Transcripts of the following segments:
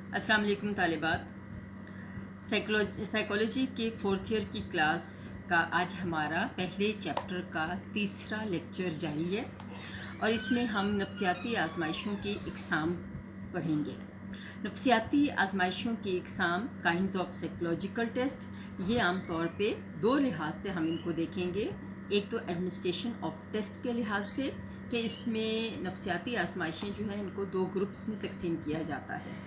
अस्सलाम वालेकुम तालिबात। साइकोलॉजी के फोर्थ ईयर की क्लास का आज हमारा पहले चैप्टर का तीसरा लेक्चर जारी है और इसमें हम नफ्सियाती आजमाइशों की इकसाम पढ़ेंगे। नफ्सियाती आजमाइशों की इकसाम काइंड्स ऑफ साइकोलॉजिकल टेस्ट, ये आम तौर पे दो लिहाज से हम इनको देखेंगे। एक तो एडमिनिस्ट्रेशन ऑफ टेस्ट के लिहाज से कि इसमें नफ्सियाती आजमाइशें जो हैं इनको दो ग्रुप्स में तकसीम किया जाता है।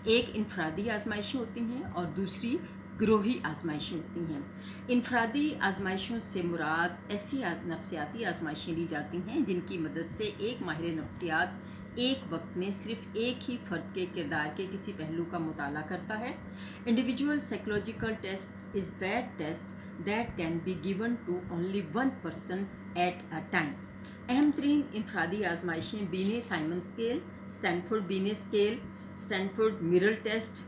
एक इनफरादी आजमाइशें होती हैं और दूसरी ग्रोही आजमाइशें होती हैं। इनफरादी आजमाइशों से मुराद ऐसी नफ्सियाती आजमाइशें ली जाती हैं जिनकी मदद से एक माहिर नफ्सियात एक वक्त में सिर्फ एक ही फ़र्द के किरदार के किसी पहलू का मुताला करता है। Individual psychological test is that test that can be given to only one person at a time. अहम तरीन इनफरादी आजमाइशें बीने साइमन स्केल, स्टैनफोर्ड बीने scale, Stanford mirror test,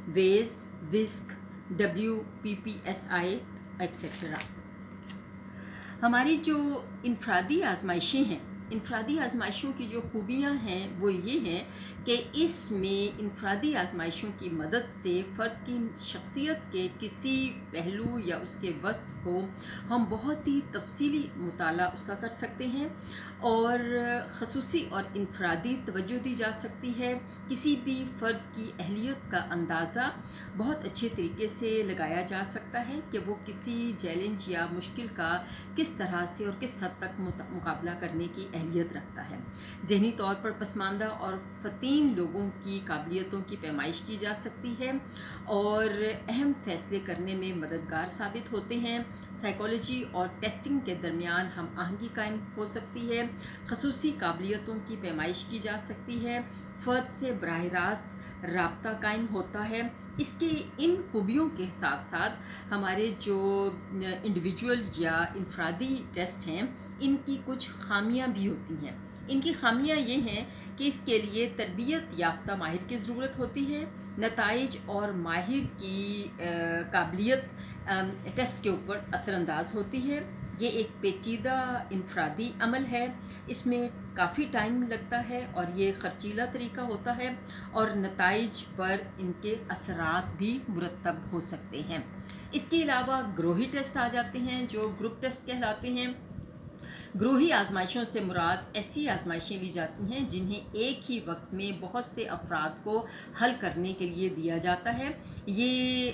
veg, विस्क, WPPSI एक्सेट्रा। हमारी जो इनफरादी आजमाइशें हैं, इनफरादी आजमाइशों की जो खूबियाँ हैं वो ये हैं कि इसमें इनफरादी आजमाइशों की मदद से फ़र्द की शख्सियत के किसी पहलू या उसके वस्फ़ को हम बहुत ही तफसीली मुताला उसका कर सकते हैं और ख़ुसूसी और इनफरादी तवज्जो दी जा सकती है। किसी भी फ़र्द की अहलियत का अंदाज़ा बहुत अच्छे तरीके से लगाया जा सकता है कि वो किसी चैलेंज या मुश्किल का किस तरह से और किस हद तक मुकाबला करने की अहलियत रखता है। ज़हनी तौर पर पसमानदा और फ़तीन लोगों की काबिलियतों की पैमाइश की जा सकती है और अहम फ़ैसले करने में मददगार साबित होते हैं। साइकोलॉजी और टेस्टिंग के दरमियान हम आहंगी कायम हो सकती है, ख़ुसूसी काबिलियतों की पैमाइश की जा सकती है, फ़र्द से बराह रास्त राब्ता कायम होता है। इसके इन खूबियों के साथ साथ हमारे जो इंडिविजुअल या इनफरादी टेस्ट हैं इनकी कुछ खामियां भी होती हैं। इनकी खामियां ये हैं कि इसके लिए तरबियत याफ्ता माहिर की ज़रूरत होती है। नताइज और माहिर की काबिलियत टेस्ट के ऊपर असरअंदाज होती है। ये एक पेचीदा इनफरादी अमल है, इसमें काफ़ी टाइम लगता है और ये ख़र्चीला तरीका होता है और नताइज पर इनके असरात भी मुरतब हो सकते हैं। इसके अलावा ग्रोही टेस्ट आ जाते हैं जो ग्रुप टेस्ट कहलाते हैं। ग्रोही आजमाइशों से मुराद ऐसी आजमाइशें ली जाती हैं जिन्हें एक ही वक्त में बहुत से अफराद को हल करने के लिए दिया जाता है। ये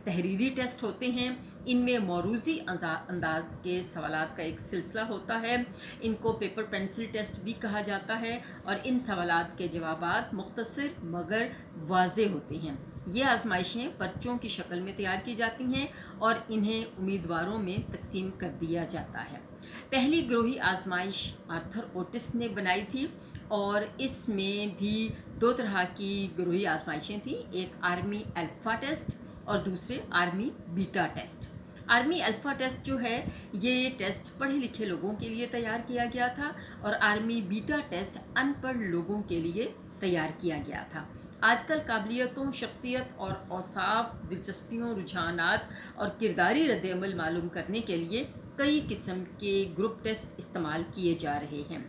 तहरीरी टेस्ट होते हैं, इनमें मौरूज़ी अंदाज के सवालात का एक सिलसिला होता है। इनको पेपर पेंसिल टेस्ट भी कहा जाता है और इन सवालात के जवाबात मुख्तसर मगर वाज़े होते हैं। ये आजमाइशें पर्चों की शक्ल में तैयार की जाती हैं और इन्हें उम्मीदवारों में तकसीम कर दिया जाता है। पहली ग्रोही आजमाइश आर्थर ओटिस ने बनाई थी और इसमें भी दो तरह की ग्रोही आजमाइशें थी, एक आर्मी अल्फ़ा टेस्ट और दूसरे army beta test. Army alpha test जो है ये टेस्ट पढ़े लिखे लोगों के लिए तैयार किया गया था और आर्मी बीटा टेस्ट अनपढ़ लोगों के लिए तैयार किया गया था। आजकल काबिलियतों, शख्सियत और औसाफ, दिलचस्पियों, रुझानात और किरदारी रद्द-ए-अमल मालूम करने के लिए कई किस्म के ग्रुप टेस्ट इस्तेमाल किए जा रहे हैं।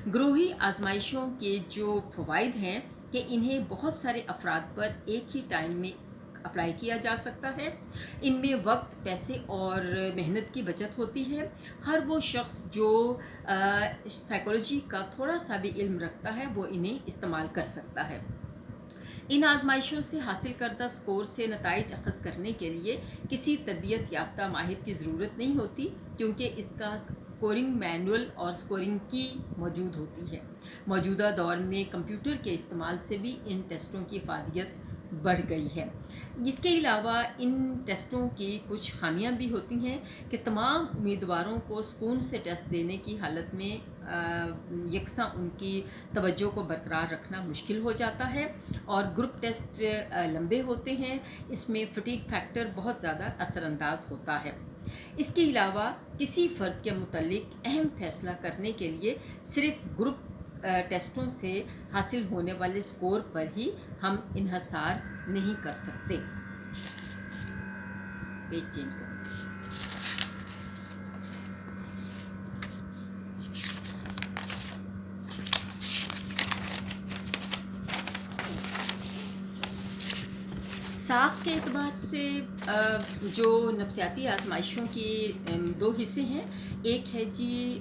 ग्रोही आजमाइशों के जो फ़वाइद हैं कि इन्हें बहुत सारे अफराद पर एक ही टाइम में अप्लाई किया जा सकता है। इनमें वक्त, पैसे और मेहनत की बचत होती है। हर वो शख्स जो साइकोलॉजी का थोड़ा सा भी इल्म रखता है वो इन्हें इस्तेमाल कर सकता है। इन आजमाइशों से हासिल करदा स्कोर से नताइज अखज़ करने के लिए किसी तरबियत याफ्ता माहिर की ज़रूरत नहीं होती क्योंकि इसका स्कोरिंग मैनुअल और स्कोरिंग की मौजूद होती है। मौजूदा दौर में कंप्यूटर के इस्तेमाल से भी इन टेस्टों की फ़ादियत बढ़ गई है। इसके अलावा इन टेस्टों की कुछ खामियां भी होती हैं कि तमाम उम्मीदवारों को सुकून से टेस्ट देने की हालत में यकसा उनकी तवज्जो को बरकरार रखना मुश्किल हो जाता है और ग्रुप टेस्ट लंबे होते हैं, इसमें फटीग फैक्टर बहुत ज़्यादा असरअंदाज होता है। इसके अलावा किसी फ़र्द के मुतल्लिक अहम फ़ैसला करने के लिए सिर्फ ग्रुप टेस्टों से हासिल होने वाले स्कोर पर ही हम इन्हसार नहीं कर सकते। पेज चेंज करें। ساخت کے اعتبار سے جو نفسیاتی آزمائشوں کے دو حصے ہیں، ایک ہے جی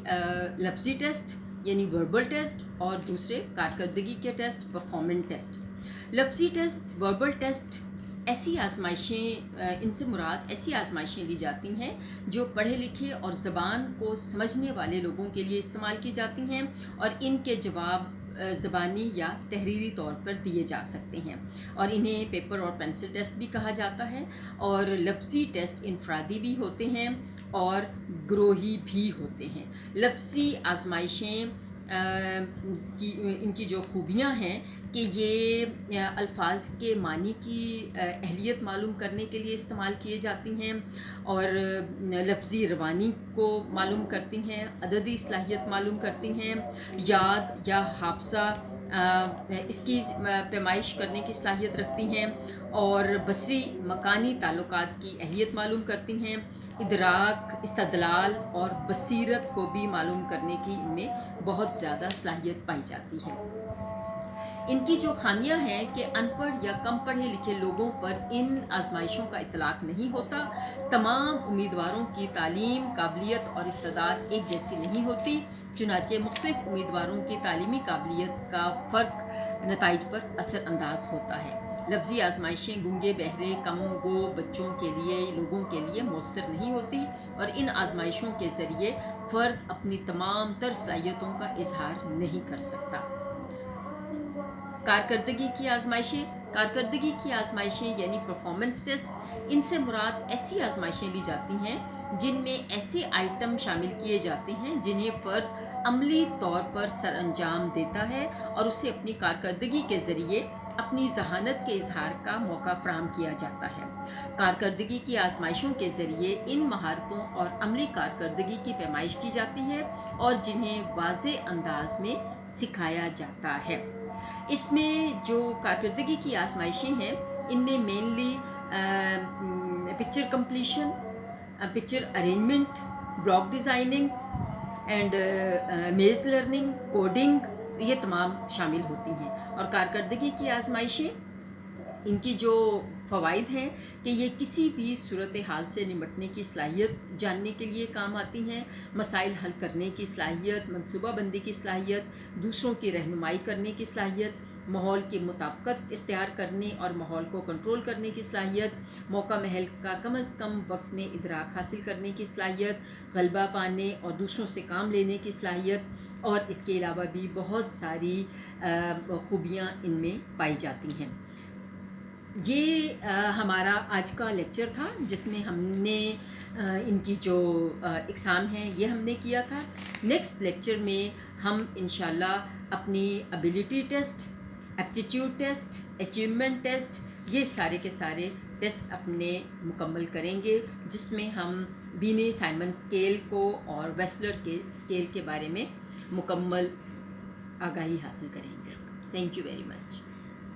لفظی ٹیسٹ یعنی وربل ٹیسٹ، اور دوسرے کارکردگی کے ٹیسٹ، پرفارمنس ٹیسٹ۔ لفظی ٹیسٹ، وربل ٹیسٹ، ایسی آزمائشیں، ان سے مراد ایسی آزمائشیں لی جاتی ہیں جو پڑھے لکھے اور زبان کو سمجھنے والے لوگوں کے لیے استعمال کی جاتی ہیں، اور ان کے جواب زبانی یا تحریری طور پر دیے جا سکتے ہیں، اور انہیں پیپر اور پینسل ٹیسٹ بھی کہا جاتا ہے۔ اور لفظی ٹیسٹ انفرادی بھی ہوتے ہیں اور گروہی بھی ہوتے ہیں۔ لفظی آزمائشیں ان کی جو خوبیاں ہیں کہ یہ الفاظ کے معنی کی اہلیت معلوم کرنے کے لیے استعمال کیے جاتی ہیں، اور لفظی روانی کو معلوم کرتی ہیں، عددی صلاحیت معلوم کرتی ہیں، یاد یا حافظہ اس کی پیمائش کرنے کی صلاحیت رکھتی ہیں، اور بصری مکانی تعلقات کی اہلیت معلوم کرتی ہیں، ادراک، استدلال اور بصیرت کو بھی معلوم کرنے کی ان میں بہت زیادہ صلاحیت پائی جاتی ہے۔ ان کی جو خامیاں ہیں کہ ان پڑھ یا کم پڑھے لکھے لوگوں پر ان آزمائشوں کا اطلاق نہیں ہوتا، تمام امیدواروں کی تعلیم، قابلیت اور استعداد ایک جیسی نہیں ہوتی، چنانچہ مختلف امیدواروں کی تعلیمی قابلیت کا فرق نتائج پر اثر انداز ہوتا ہے۔ لفظی آزمائشیں گنگے، بہرے، کم گو بچوں کے لیے، لوگوں کے لیے مؤثر نہیں ہوتی، اور ان آزمائشوں کے ذریعے فرد اپنی تمام تر صلاحیتوں کا اظہار نہیں کر سکتا۔ کارکردگی کی آزمائشیں یعنی پرفارمنس ٹیسٹ، ان سے مراد ایسی آزمائشیں لی جاتی ہیں جن میں ایسے آئٹم شامل کیے جاتے ہیں جنہیں فرد عملی طور پر سر انجام دیتا ہے، اور اسے اپنی کارکردگی کے ذریعے اپنی ذہانت کے اظہار کا موقع فراہم کیا جاتا ہے۔ کارکردگی کی آزمائشوں کے ذریعے ان مہارتوں اور عملی کارکردگی کی پیمائش کی جاتی ہے، اور جنہیں واضح انداز میں سکھایا جاتا ہے۔ اس میں جو کارکردگی کی آزمائشیں ہیں، ان میں mainly picture completion, picture arrangement, block designing and میز لرننگ، کوڈنگ، یہ تمام شامل ہوتی ہیں۔ اور کارکردگی کی آزمائشیں، ان کی جو فوائد ہیں کہ یہ کسی بھی صورتحال سے نمٹنے کی صلاحیت جاننے کے لیے کام آتی ہیں، مسائل حل کرنے کی صلاحیت، منصوبہ بندی کی صلاحیت، دوسروں کی رہنمائی کرنے کی صلاحیت، ماحول کی مطابقت اختیار کرنے اور ماحول کو کنٹرول کرنے کی صلاحیت، موقع محل کا کم از کم وقت میں ادراک حاصل کرنے کی صلاحیت، غلبہ پانے اور دوسروں سے کام لینے کی صلاحیت، اور اس کے علاوہ بھی بہت ساری خوبیاں ان میں پائی جاتی ہیں۔ یہ ہمارا آج کا لیکچر تھا جس میں ہم نے ان کی جو اقسام ہیں یہ ہم نے کیا تھا۔ نیکسٹ لیکچر میں ہم انشاءاللہ اپنی ability test, aptitude test, achievement test, یہ سارے کے سارے ٹیسٹ اپنے مکمل کریں گے، جس میں ہم بینے سائمن اسکیل کو اور ویسلر کے اسکیل کے بارے میں مکمل آگاہی حاصل کریں گے۔ Thank you very much.